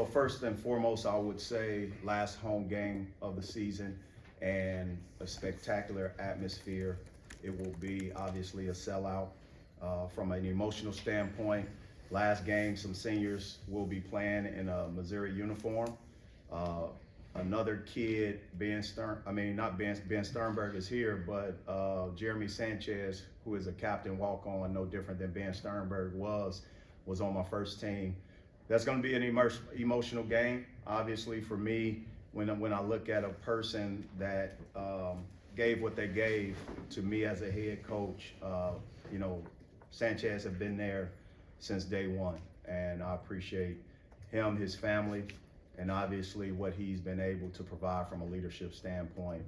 Well, first and foremost, I would say last home game of the season and a spectacular atmosphere. It will be obviously a sellout. From an emotional standpoint, last game, some seniors will be playing in a Missouri uniform. Uh, Another kid, Ben Sternberg is here, but Jeremy Sanchez, who is a captain walk-on, no different than Ben Sternberg was on my first team. That's going to be an emotional game. Obviously, for me, when I look at a person that gave what they gave to me as a head coach, you know, Sanchez have been there since day one, and I appreciate him, his family, and obviously what he's been able to provide from a leadership standpoint,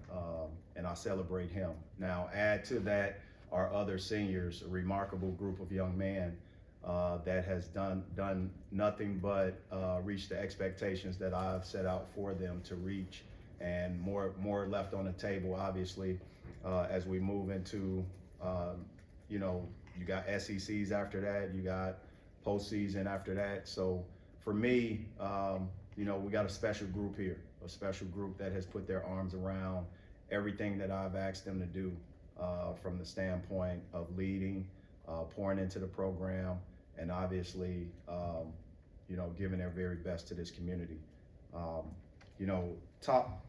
and I celebrate him. Now, add to that our other seniors, a remarkable group of young men that has done nothing but reach the expectations that I've set out for them to reach, and more left on the table. Obviously, as we move into, you know, you got SECs after that, you got postseason after that. So for me, you know, we got a special group here, a special group that has put their arms around everything that I've asked them to do, from the standpoint of leading, pouring into the program, and obviously, you know, giving their very best to this community. You know, top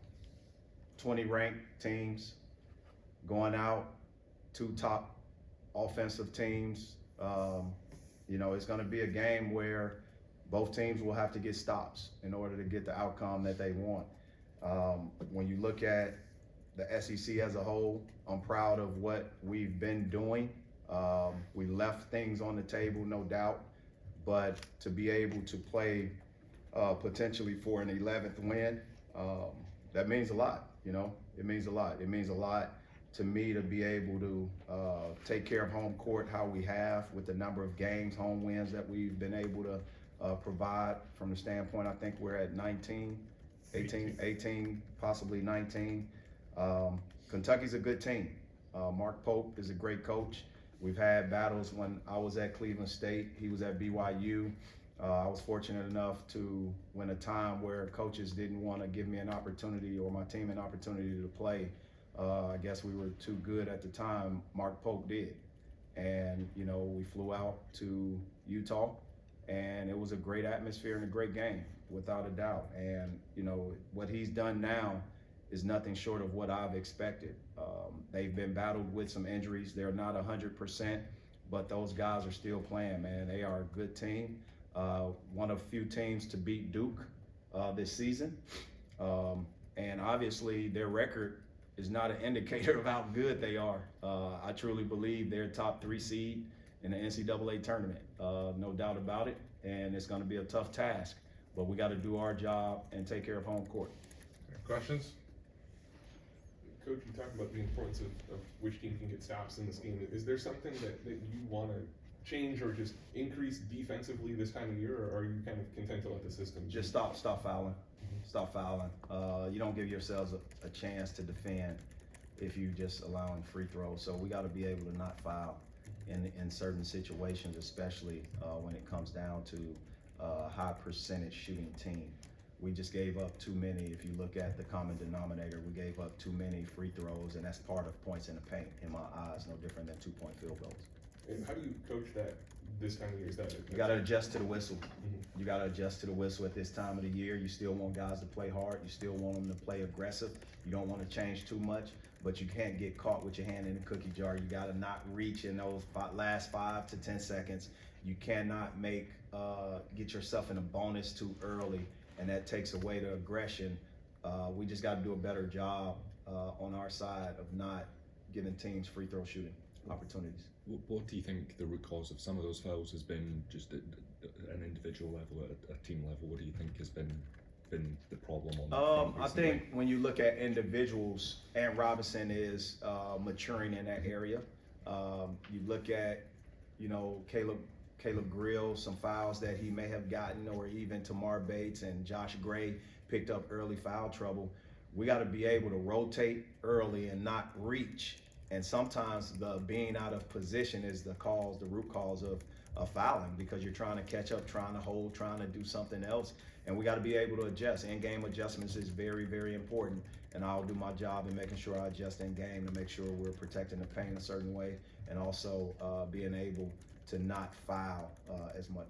20 ranked teams going out, two top offensive teams. You know, it's going to be a game where both teams will have to get stops in order to get the outcome that they want. When you look at the SEC as a whole, I'm proud of what we've been doing. We left things on the table, no doubt, but to be able to play potentially for an 11th win, that means a lot. You know, it means a lot. It means a lot to me to be able to take care of home court how we have with the number of games, home wins that we've been able to provide. From the standpoint, I think we're at 18, possibly 19. Kentucky's a good team. Mark Pope is a great coach. We've had battles when I was at Cleveland State. He was at BYU. I was fortunate enough to win a time where coaches didn't want to give me an opportunity or my team an opportunity to play. I guess we were too good at the time. Mark Pope did. And, you know, we flew out to Utah, and it was a great atmosphere and a great game, without a doubt. And, you know, what he's done now is nothing short of what I've expected. They've been battled with some injuries. They're not 100%, but those guys are still playing, man. They are a good team. One of few teams to beat Duke this season. And obviously their record is not an indicator of how good they are. I truly believe they're top 3 seed in the NCAA tournament, no doubt about it. And it's going to be a tough task, but we got to do our job and take care of home court. Questions? Coach, you talked about the importance of which team can get stops in this game. Is there something that you want to change or just increase defensively this time of year, or are you kind of content to let the system just stop fouling? Stop fouling. You don't give yourselves a chance to defend if you just allowing free throws. So we got to be able to not foul in certain situations, especially when it comes down to a high percentage shooting team. We just gave up too many. If you look at the common denominator, we gave up too many free throws, and that's part of points in the paint in my eyes, no different than 2-point field goals. And how do you coach that this time of year? Is that you got to adjust to the whistle. You got to adjust to the whistle at this time of the year. You still want guys to play hard. You still want them to play aggressive. You don't want to change too much, but you can't get caught with your hand in the cookie jar. You got to not reach in those last 5 to 10 seconds. You cannot get yourself in a bonus too early, and that takes away the aggression. We just got to do a better job on our side of not giving teams free throw shooting opportunities. What do you think the root cause of some of those fouls has been? Just at an individual level, at a team level, what do you think has been the problem on that front I think when you look at individuals, Ant Robinson is maturing in that area. You look at, you know, Caleb Grill, some fouls that he may have gotten, or even Tamar Bates and Josh Gray picked up early foul trouble. We got to be able to rotate early and not reach. And sometimes the being out of position is the root cause of fouling, because you're trying to catch up, trying to hold, trying to do something else. and we got to be able to adjust. In-game adjustments is very, very important, and I'll do my job in making sure I adjust in game to make sure we're protecting the paint a certain way, and also being able to not foul as much.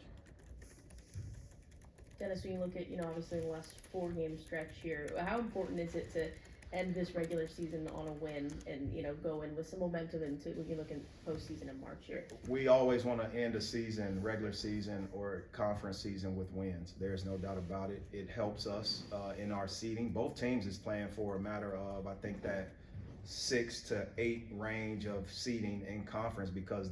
Dennis, when you look at, obviously the last 4-game stretch here, how important is it to end this regular season on a win and, go in with some momentum into when you look at postseason in March here? We always want to end a season, regular season or conference season, with wins. There's no doubt about it. It helps us in our seeding. Both teams is playing for a matter of, I think, that 6 to 8 range of seeding in conference because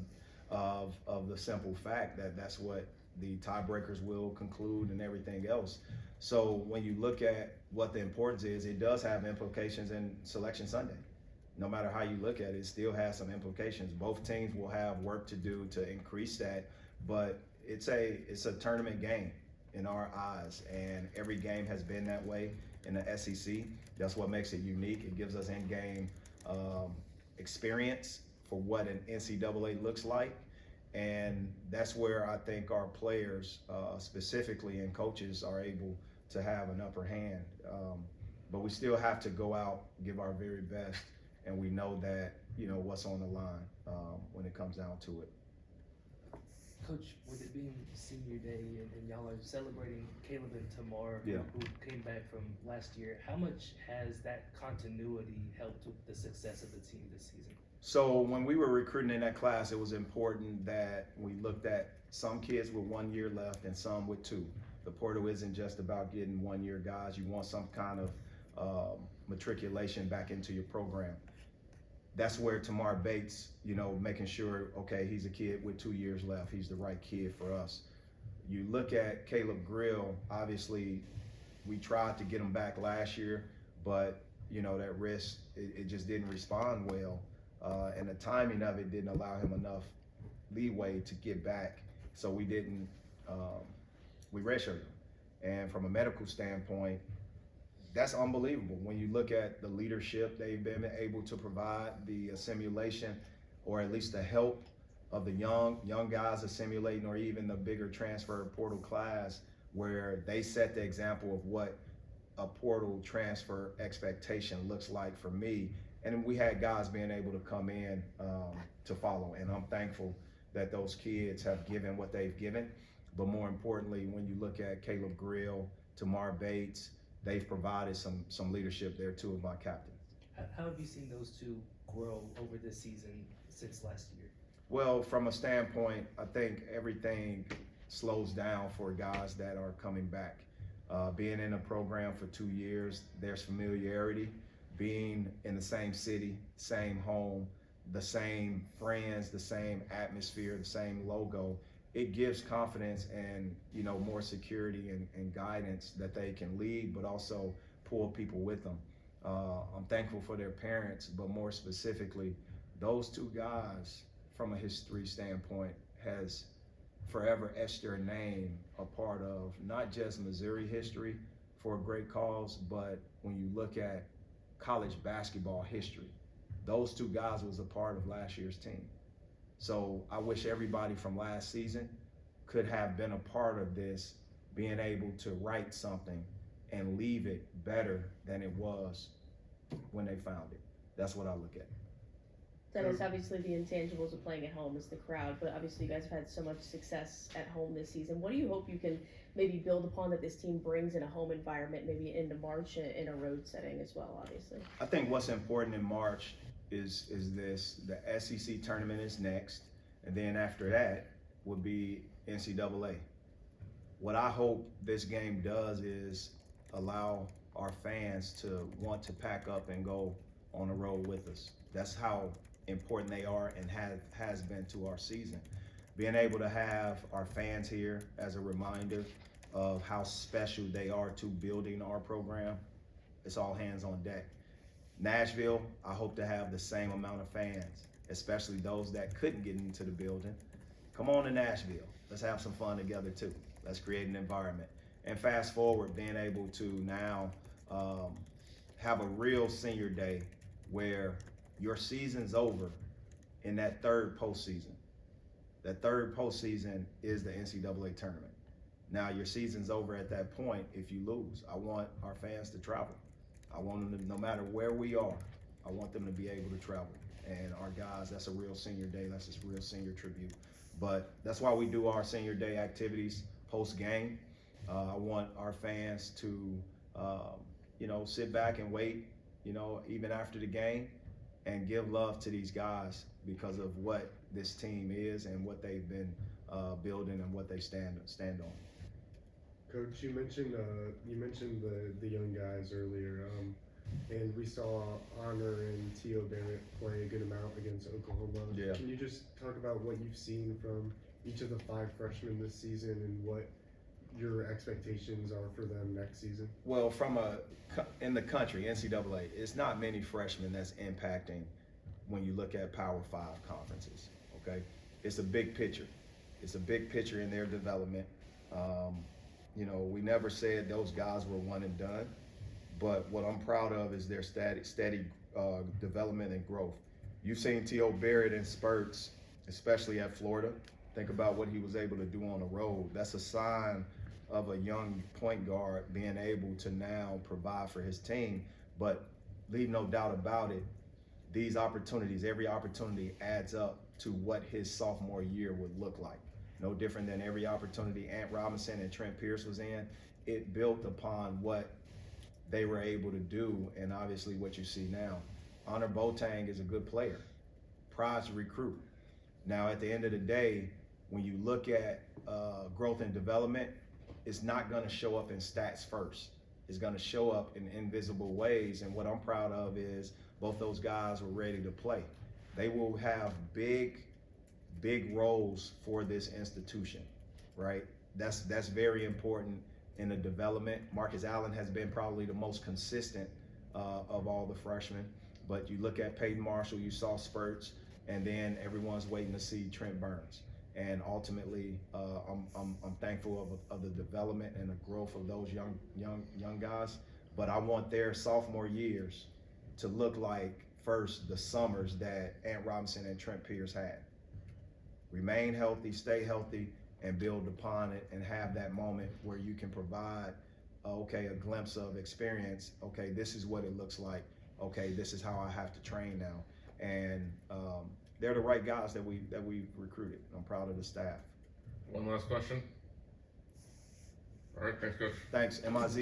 of the simple fact that that's what the tiebreakers will conclude and everything else. So when you look at what the importance is, it does have implications in Selection Sunday. No matter how you look at it, it still has some implications. Both teams will have work to do to increase that, but it's a tournament game in our eyes, and every game has been that way in the SEC. That's what makes it unique. It gives us in-game experience for what an NCAA looks like. And that's where I think our players, specifically and coaches, are able to have an upper hand. But we still have to go out, give our very best, and we know that, what's on the line when it comes down to it. Coach, with it being senior day and y'all are celebrating Caleb and Tamar, Yeah. who came back from last year, how much has that continuity helped with the success of the team this season? So when we were recruiting in that class, it was important that we looked at some kids with 1 year left and some with 2. The portal isn't just about getting 1 year guys. You want some kind of matriculation back into your program. That's where Tamar Bates, making sure, okay, he's a kid with 2 years left. He's the right kid for us. You look at Caleb Grill, obviously we tried to get him back last year, but that wrist, it just didn't respond well. And the timing of it didn't allow him enough leeway to get back. So we didn't, we redshirted him. And from a medical standpoint, that's unbelievable. When you look at the leadership they've been able to provide, the assimilation, or at least the help of the young guys assimilating, or even the bigger transfer portal class, where they set the example of what a portal transfer expectation looks like for me. And we had guys being able to come in to follow. And I'm thankful that those kids have given what they've given. But more importantly, when you look at Caleb Grill, Tamar Bates, they've provided some leadership there, 2 of my captains. How have you seen those two grow over this season since last year? Well, from a standpoint, I think everything slows down for guys that are coming back. Being in a program for 2 years, there's familiarity. Being in the same city, same home, the same friends, the same atmosphere, the same logo, it gives confidence and more security and guidance that they can lead, but also pull people with them. I'm thankful for their parents, but more specifically, those 2 guys, from a history standpoint, has forever etched their name a part of not just Missouri history for a great cause, but when you look at college basketball history, those 2 guys was a part of last year's team. So I wish everybody from last season could have been a part of this, being able to write something and leave it better than it was when they found it. That's what I look at. Dennis, obviously the intangibles of playing at home is the crowd, but obviously you guys have had so much success at home this season. What do you hope you can maybe build upon that this team brings in a home environment, maybe into March in a road setting as well, obviously? I think what's important in March is this: the SEC tournament is next, and then after that would be NCAA. What I hope this game does is allow our fans to want to pack up and go on the road with us. That's how important they are and has been to our season. Being able to have our fans here as a reminder of how special they are to building our program, it's all hands on deck. Nashville, I hope to have the same amount of fans, especially those that couldn't get into the building. Come on to Nashville. Let's have some fun together too. Let's create an environment. And fast forward, being able to now have a real senior day where your season's over in that third postseason. That third postseason is the NCAA tournament. Now your season's over at that point if you lose. I want our fans to travel. I want them to, no matter where we are, I want them to be able to travel. And our guys, that's a real senior day. That's a real senior tribute. But that's why we do our senior day activities post-game. I want our fans to, sit back and wait, even after the game, and give love to these guys because of what this team is and what they've been building and what they stand on. Coach, you mentioned the young guys earlier, and we saw Honor and T.O. Barrett play a good amount against Oklahoma. Yeah. Can you just talk about what you've seen from each of the 5 freshmen this season and what your expectations are for them next season? Well, in the country, NCAA, it's not many freshmen that's impacting when you look at Power 5 conferences, okay? It's a big picture. It's a big picture in their development. We never said those guys were one and done, but what I'm proud of is their steady development and growth. You've seen T.O. Barrett in spurts, especially at Florida. Think about what he was able to do on the road. That's a sign of a young point guard being able to now provide for his team. But leave no doubt about it, these opportunities, every opportunity adds up to what his sophomore year would look like. No different than every opportunity Ant Robinson and Trent Pierce was in. It built upon what they were able to do, and obviously what you see now. Honor Boateng is a good player, prized recruit. Now, at the end of the day, when you look at growth and development, it's not going to show up in stats first. It's going to show up in invisible ways, and what I'm proud of is both those guys were ready to play. They will have big roles for this institution, right? That's very important in the development. Marcus Allen has been probably the most consistent of all the freshmen, but you look at Peyton Marshall, you saw spurts, and then everyone's waiting to see Trent Burns. And ultimately, I'm thankful of the development and the growth of those young guys. But I want their sophomore years to look like first the summers that Ant Robinson and Trent Pierce had. Remain healthy, stay healthy, and build upon it, and have that moment where you can provide, a glimpse of experience. Okay, this is what it looks like. Okay, this is how I have to train now. And they're the right guys that we've recruited. I'm proud of the staff. One last question. All right, thanks, Coach. Thanks, MIZ.